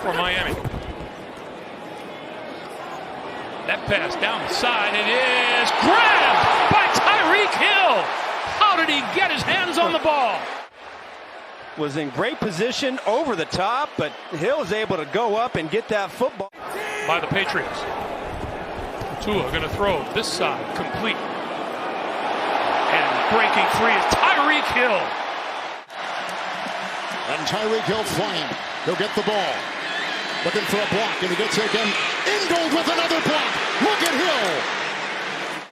for Miami. That pass down the side, it is grabbed by Tyreek Hill. How did he get his hands on the ball? Was in great position over the top, but Hill is able to go up and get that football. By the Patriots. Tua going to throw this side, complete. And breaking free is Tyreek Hill. And Tyreek Hill flying. He'll get the ball. Looking for a block, and he gets it again. Ingold with another block. Look at Hill.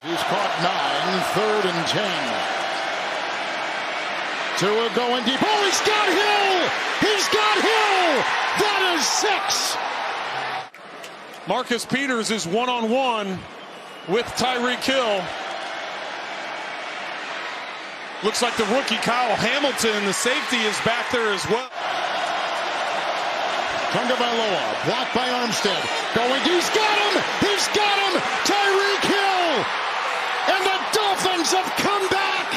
He's caught 9, 3rd and 10. Tua going deep. Oh, he's got Hill! He's got Hill! That is 6! Marcus Peters is one-on-one with Tyreek Hill. Looks like the rookie Kyle Hamilton, the safety, is back there as well. Tagovailoa, blocked by Armstead. Going, he's got him! He's got him! Tyreek Hill! And the Dolphins have come back!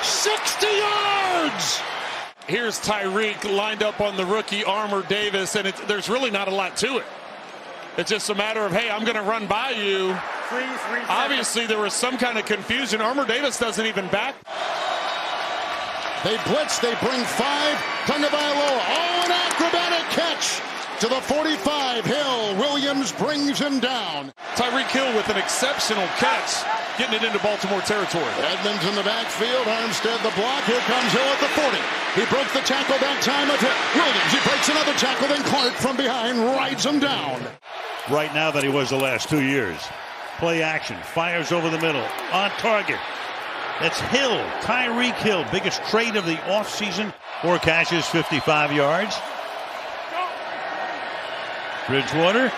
60 yards! Here's Tyreek lined up on the rookie Armour Davis, and there's really not a lot to it. It's just a matter of, hey, I'm going to run by you. Obviously, there was some kind of confusion. Armour Davis doesn't even back. They blitz, they bring 5. Tagovailoa, oh, an acrobatic catch to the 45. Hill, Williams brings him down. Tyreek Hill with an exceptional catch, getting it into Baltimore territory. Edmonds in the backfield, Armstead the block. Here comes Hill at the 40. He broke the tackle that time of Williams. He breaks another tackle, then Clark from behind rides him down. Right now that he was the last 2 years. Play action, fires over the middle, on target. That's Hill, Tyreek Hill, biggest trade of the offseason. 4 catches, 55 yards. Bridgewater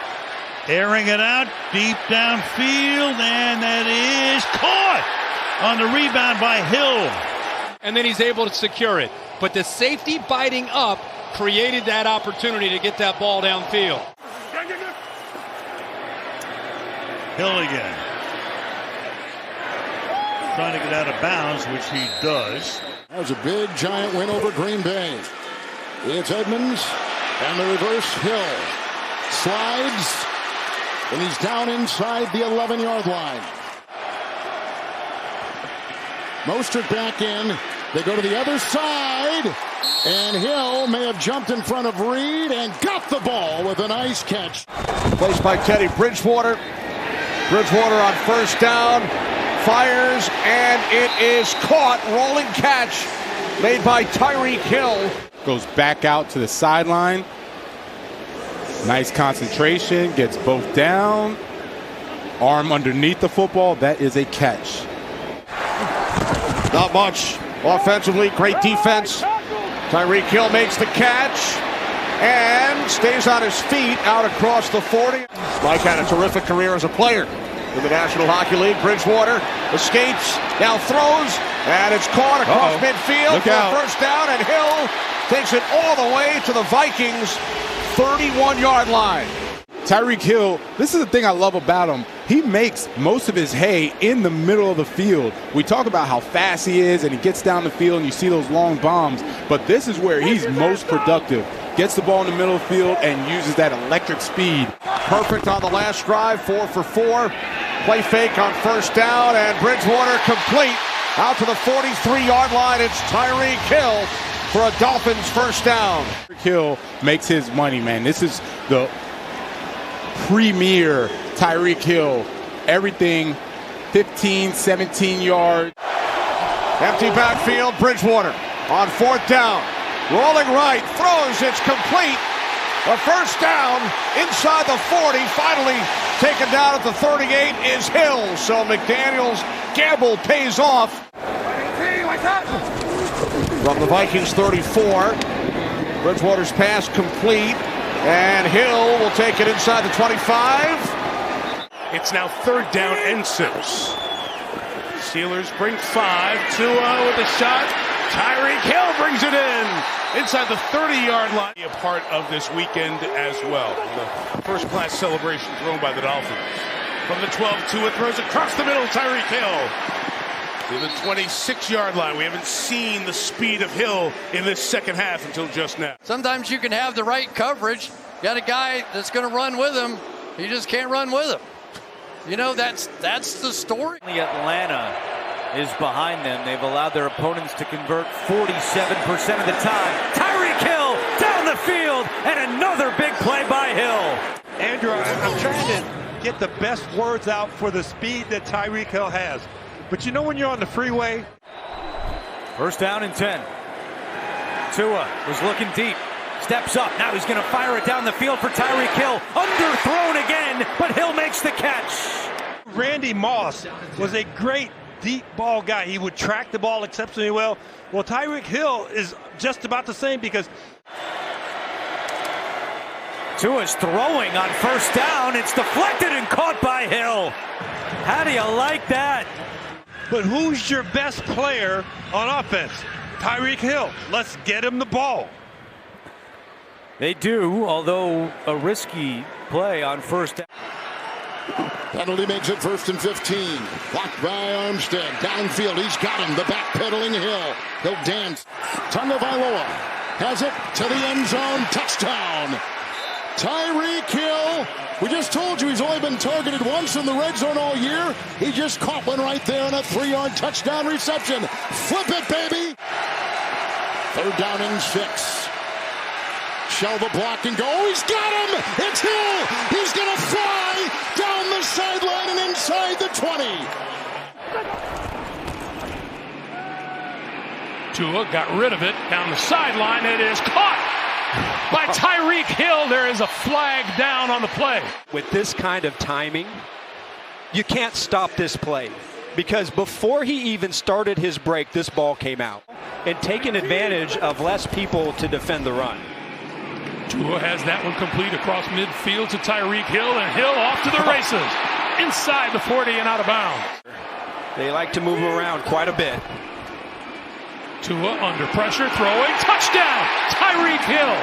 airing it out deep downfield, and that is caught on the rebound by Hill. And then he's able to secure it. But the safety biting up created that opportunity to get that ball downfield. Hill again. Trying to get out of bounds, which he does. That was a big, giant win over Green Bay. It's Edmonds, and the reverse Hill. Slides, and he's down inside the 11-yard line. Mostert back in. They go to the other side, and Hill may have jumped in front of Reed and got the ball with a nice catch. Placed by Teddy Bridgewater. Bridgewater on first down, fires, and it is caught. Rolling catch made by Tyreek Hill. Goes back out to the sideline. Nice concentration, gets both down. Arm underneath the football, that is a catch. Not much offensively, great defense. Tyreek Hill makes the catch and stays on his feet out across the 40. Mike had a terrific career as a player in the National Hockey League. Bridgewater escapes, now throws, and it's caught across midfield for a first down, and Hill takes it all the way to the Vikings' 31-yard line. Tyreek Hill, this is the thing I love about him. He makes most of his hay in the middle of the field. We talk about how fast he is, and he gets down the field, and you see those long bombs, but this is where he's most productive. Gets the ball in the middle of the field and uses that electric speed. Perfect on the last drive, 4 for 4. Play fake on first down, and Bridgewater complete out to the 43-yard line. It's Tyreek Hill for a Dolphins first down. Hill makes his money, man. This is the premier Tyreek Hill. Everything 15, 17 yards. Empty backfield, Bridgewater on fourth down. Rolling right, throws, it's complete. A first down inside the 40. Finally taken down at the 38 is Hill. So McDaniel's gamble pays off. From the Vikings 34. Bridgewater's pass complete. And Hill will take it inside the 25. It's now 3rd down and 6. Steelers bring 5. Tua with a shot. Tyreek Hill brings it in inside the 30-yard line. A part of this weekend as well. The first-class celebration thrown by the Dolphins. From the 12, Tua throws across the middle. Tyreek Hill to the 26-yard line. We haven't seen the speed of Hill in this second half until just now. Sometimes you can have the right coverage got a guy that's going to run with him. He just can't run with him. You know, that's the story. Atlanta is behind them. They've allowed their opponents to convert 47% of the time. Tyreek Hill down the field, and another big play by Hill. Andrew, I'm trying to get the best words out for the speed that Tyreek Hill has. But you know when you're on the freeway? First down and 10. Tua was looking deep. Steps up. Now he's going to fire it down the field for Tyreek Hill. Underthrown again, but Hill makes the catch. Randy Moss was a great deep ball guy. He would track the ball exceptionally well. Well, Tyreek Hill is just about the same because Tua's throwing on first down. It's deflected and caught by Hill. How do you like that? But who's your best player on offense? Tyreek Hill. Let's get him the ball. They do, although a risky play on first down. Penalty makes it 1st and 15. Blocked by Armstead. Downfield, he's got him. The backpedaling Hill. He'll dance. Tagovailoa has it to the end zone. Touchdown. Tyreek Hill. We just told you he's only been targeted once in the red zone all year. He just caught one right there on a 3-yard touchdown reception. Flip it, baby. 3rd down and 6. Shell the block and go. Oh, he's got him. It's Hill. He's going to fly down the sideline and inside the 20. Tua got rid of it down the sideline. It is caught by Tyreek Hill. There is a flag down on the play. With this kind of timing, you can't stop this play because before he even started his break, this ball came out and taking advantage of less people to defend the run. Tua has that one complete across midfield to Tyreek Hill, and Hill off to the races inside the 40 and out of bounds. They like to move around quite a bit. Tua under pressure, throwing, touchdown, Tyreek Hill.